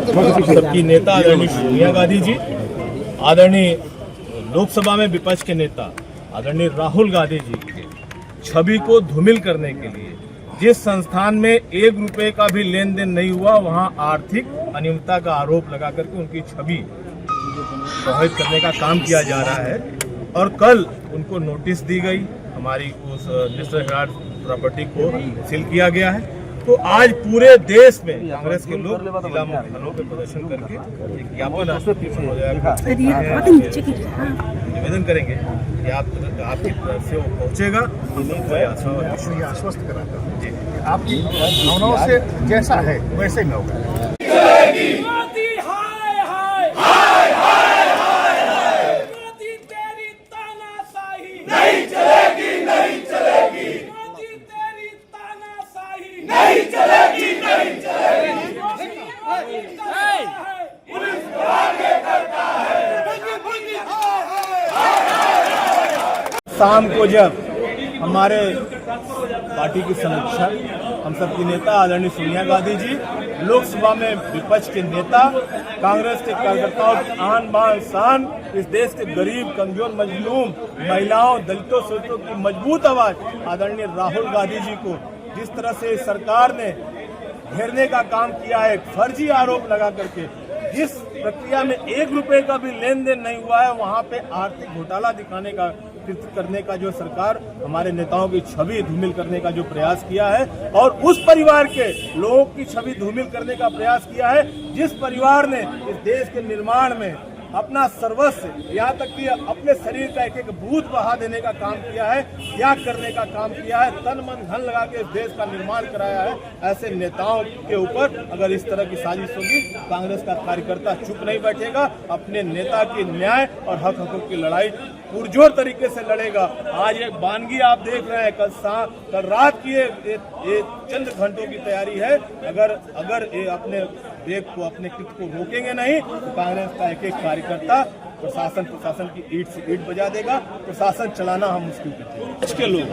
सबकी नेता आदरणीय सोनिया गांधी जी, आदरणीय लोकसभा में विपक्ष के नेता आदरणीय राहुल गांधी जी की छवि को धूमिल करने के लिए जिस संस्थान में 1 रुपए का भी लेन देन नहीं हुआ, वहां आर्थिक अनियमितता का आरोप लगा करके उनकी छवि प्रभावित करने का काम किया जा रहा है। और कल उनको नोटिस दी गई, हमारी उस नेशनल हेराल्ड प्रॉपर्टी को सील किया गया है। तो आज पूरे देश में कांग्रेस के लोग जिला मुख्यालयों पे प्रदर्शन करके एक ज्ञापन निवेदन करेंगे कि आपकी तरफ से वो पहुंचेगा। आश्वस्त कराता हूं आपकी भावनाओं से जैसा है वैसे ही होगा। शाम को जब हमारे पार्टी की समीक्षा हम सबकी नेता आदरणीय सोनिया गांधी जी, लोकसभा में विपक्ष के नेता, कांग्रेस के कार्यकर्ताओं की आन बान शान, इस देश के गरीब, कमजोर, मजलूम, महिलाओं, दलितों, शोषितों की मजबूत आवाज आदरणीय राहुल गांधी जी को जिस तरह से सरकार ने घेरने का काम किया है, फर्जी आरोप लगा करके, जिस प्रक्रिया में 1 रुपए का भी लेन देन नहीं हुआ है, वहां पे आर्थिक घोटाला दिखाने का करने का जो सरकार हमारे नेताओं की छवि धूमिल करने का जो प्रयास किया है, और उस परिवार के लोगों की छवि धूमिल करने का प्रयास किया है जिस परिवार ने इस देश के निर्माण में अपना सर्वस्व, यहाँ तक कि अपने शरीर का एक बूथ बहा देने का काम किया है, त्याग करने का काम किया है, तन मन धन लगा के इस देश का निर्माण कराया है। ऐसे नेताओं के ऊपर अगर इस तरह की साजिश होगी, कांग्रेस का कार्यकर्ता चुप नहीं बैठेगा, अपने नेता की न्याय और हक हकूक की लड़ाई पुरजोर तरीके से लड़ेगा। आज एक वानगी आप देख रहे हैं, कल रात की ये चंद घंटों की तैयारी है। अगर ये अपने देश को, अपने कृत्य को रोकेंगे नहीं तो कांग्रेस का एक कार्यकर्ता प्रशासन की ईंट से ईंट बजा देगा। प्रशासन चलाना हम मुश्किल करते हैं। विपक्ष के लोग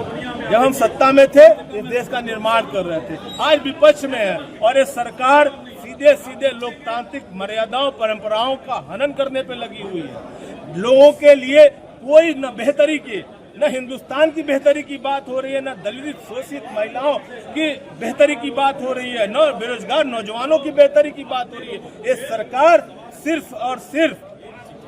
जब हम सत्ता में थे, इस देश का निर्माण कर रहे थे, आज विपक्ष में है और ये सरकार सीधे लोकतांत्रिक मर्यादाओं, परंपराओं का हनन करने पे लगी हुई है। लोगों के लिए कोई न बेहतरी की, न हिंदुस्तान की बेहतरी की बात हो रही है, न दलित शोषित महिलाओं की बेहतरी की बात हो रही है, न बेरोजगार नौजवानों की बेहतरी की बात हो रही है। ये सरकार सिर्फ और सिर्फ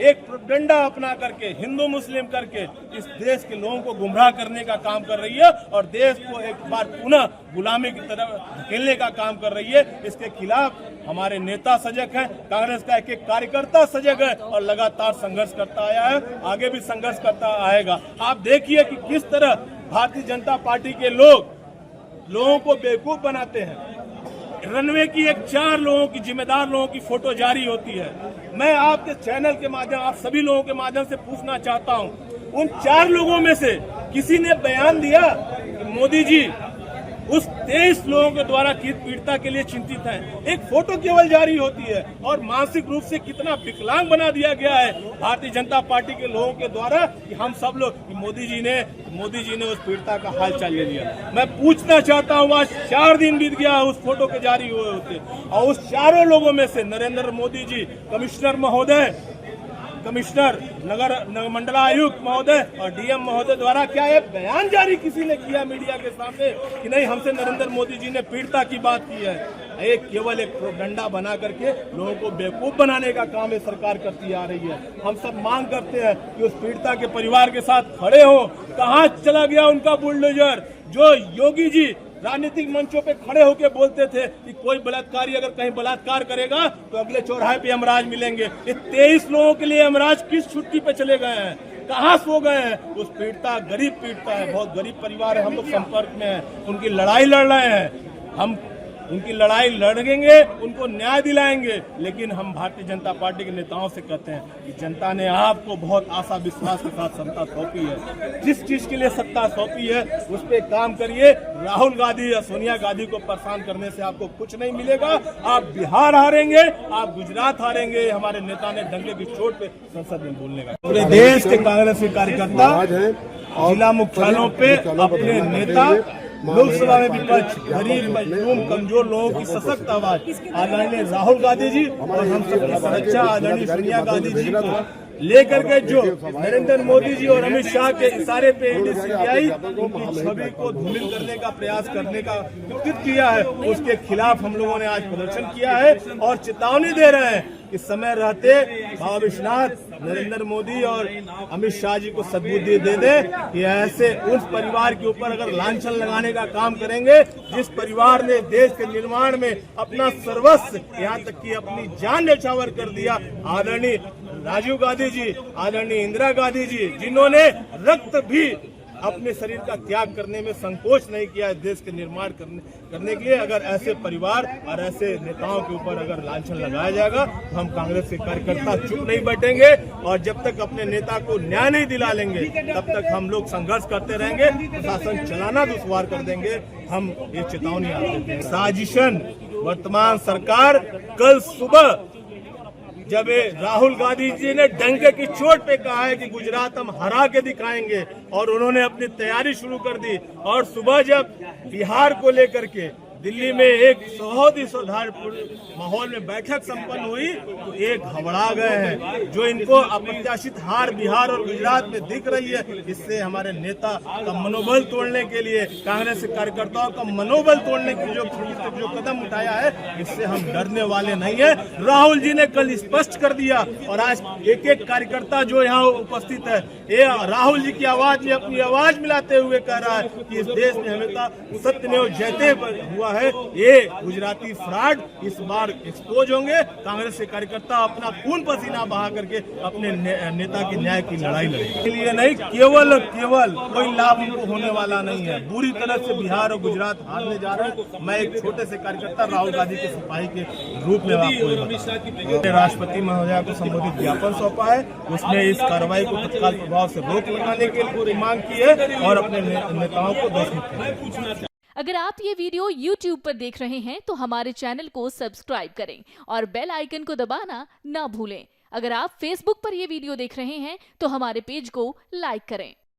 एक प्रोपेगेंडा अपना करके, हिंदू मुस्लिम करके इस देश के लोगों को गुमराह करने का काम कर रही है और देश को एक बार पुनः गुलामी की तरफ धकेलने का काम कर रही है। इसके खिलाफ हमारे नेता सजग हैं, कांग्रेस का एक कार्यकर्ता सजग है और लगातार संघर्ष करता आया है, आगे भी संघर्ष करता आएगा। आप देखिए कि किस तरह भारतीय जनता पार्टी के लोगों को बेवकूफ बनाते हैं। रनवे की 4 लोगों की, जिम्मेदार लोगों की फोटो जारी होती है। मैं आपके चैनल के माध्यम, आप सभी लोगों के माध्यम से पूछना चाहता हूं, उन 4 लोगों में से किसी ने बयान दिया कि मोदी जी उस 23 लोगों के द्वारा पीड़िता के लिए चिंतित हैं? एक फोटो केवल जारी होती है और मानसिक रूप से कितना विकलांग बना दिया गया है भारतीय जनता पार्टी के लोगों के द्वारा कि हम सब लोग, मोदी जी ने उस पीड़िता का हाल चाल ले लिया। मैं पूछना चाहता हूँ, आज 4 दिन बीत गया उस फोटो के जारी हुए होते, और उस 4 लोगों में से नरेंद्र मोदी जी, कमिश्नर महोदय, कमिश्नर, नगर मंडलायुक्त महोदय और डीएम महोदय द्वारा क्या ये बयान जारी किसी ने किया मीडिया के सामने कि नहीं, हमसे नरेंद्र मोदी जी ने पीड़िता की बात की है? केवल एक प्रोपेगेंडा बना करके लोगों को बेवकूफ बनाने का काम ये सरकार करती आ रही है। हम सब मांग करते हैं कि उस पीड़िता के परिवार के साथ खड़े हो। कहाँ चला गया उनका बुलडोजर? जो योगी जी राजनीतिक मंचों पे खड़े होकर बोलते थे कि कोई बलात्कारी अगर कहीं बलात्कार करेगा तो अगले चौराहे पे यमराज मिलेंगे। ये 23 लोगों के लिए यमराज किस छुट्टी पे चले गए हैं? कहाँ सो गए हैं? उस पीड़िता, गरीब पीड़िता है, बहुत गरीब परिवार है, हम लोग संपर्क में हैं, उनकी लड़ाई लड़ रहे हैं। हम उनकी लड़ाई लड़ेंगे, उनको न्याय दिलाएंगे। लेकिन हम भारतीय जनता पार्टी के नेताओं से कहते हैं कि जनता ने आपको बहुत आशा विश्वास के साथ सत्ता सौंपी है, जिस चीज के लिए सत्ता सौंपी है उस पर काम करिए। राहुल गांधी या सोनिया गांधी को परेशान करने से आपको कुछ नहीं मिलेगा। आप बिहार हारेंगे, आप गुजरात हारेंगे। हमारे नेता ने डंके की चोट पे संसद में बोलने का। पूरे देश के कांग्रेस के कार्यकर्ता जिला मुख्यालयों पे अपने नेता लोकसभा में विपक्ष, गरीब, मजलूम, कमजोर लोगों की सशक्त आवाज आदरणीय राहुल गांधी जी और हम सबकी सुरक्षा आदरणीय सोनिया गांधी जी को लेकर के जो नरेंद्र मोदी जी और अमित शाह के इशारे पे सीबीआई उनकी छवि को धूमिल करने का प्रयास करने का कृत किया है, उसके खिलाफ हम लोगों ने आज प्रदर्शन किया है और चेतावनी दे रहे हैं कि समय रहते बाबा विश्वनाथ नरेंद्र मोदी और अमित शाह जी को सद्बुद्धि दे दे कि ऐसे उस परिवार के ऊपर अगर लांछन लगाने का काम करेंगे जिस परिवार ने देश के निर्माण में अपना सर्वस्व यहाँ तक कि अपनी जान न्यौछावर कर दिया, आदरणीय राजीव गांधी जी, आदरणीय इंदिरा गांधी जी, जिन्होंने रक्त भी अपने शरीर का त्याग करने में संकोच नहीं किया है देश के निर्माण करने के लिए, अगर ऐसे परिवार और ऐसे नेताओं के ऊपर अगर लांछन लगाया जाएगा तो हम कांग्रेस के कार्यकर्ता चुप नहीं बैठेंगे और जब तक अपने नेता को न्याय नहीं दिला लेंगे तब तक हम लोग संघर्ष करते रहेंगे, प्रशासन चलाना दुश्वार कर देंगे। हम ये चेतावनी आप देते हैं। साजिशन वर्तमान सरकार कल सुबह जब राहुल गांधी जी ने डंके की चोट पे कहा है कि गुजरात हम हरा के दिखाएंगे और उन्होंने अपनी तैयारी शुरू कर दी और सुबह जब बिहार को लेकर के दिल्ली में एक बहुत ही सौहार्दपूर्ण माहौल में बैठक संपन्न हुई तो एक घबरा गए हैं। जो इनको अप्रत्याशित हार बिहार और गुजरात में दिख रही है, इससे हमारे नेता का मनोबल तोड़ने के लिए, कांग्रेस के कार्यकर्ताओं का मनोबल तोड़ने के जो कदम उठाया है, इससे हम डरने वाले नहीं है। राहुल जी ने कल स्पष्ट कर दिया और आज एक एक कार्यकर्ता जो यहाँ उपस्थित है ये राहुल जी की आवाज में अपनी आवाज मिलाते हुए कह रहा है कि इस देश में हमेशा सत्यमेव जयते हुआ है। ये गुजराती फ्रॉड इस बार एक्सपोज होंगे। कांग्रेस के कार्यकर्ता अपना खून पसीना बहा करके अपने नेता की न्याय की लड़ाई लड़ेंगे। इसके लिए नहीं, केवल कोई लाभ उनको होने वाला नहीं है। बुरी तरह से बिहार और गुजरात हारने जा रहे हैं। मैं एक छोटे से कार्यकर्ता राहुल गांधी के सिपाही के रूप में आपको राष्ट्रपति महोदया को संबोधित ज्ञापन सौंपा है, उसमें इस कार्रवाई को तत्काल प्रभाव से रोक लगाने के लिए मांग की है और अपने नेताओं को दोषमुक्त। अगर आप ये वीडियो YouTube पर देख रहे हैं तो हमारे चैनल को सब्सक्राइब करें और बेल आइकन को दबाना ना भूलें। अगर आप Facebook पर ये वीडियो देख रहे हैं तो हमारे पेज को लाइक करें।